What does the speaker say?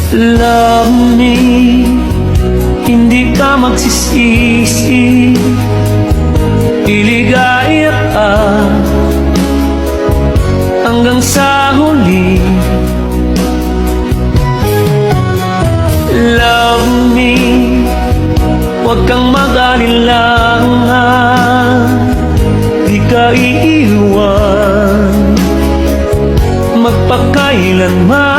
Love me, hindi ka magsisisi. Iligaya ka hanggang sa huli. Love me, huwag kang mag-alala, di ka iiwan magpakailanman.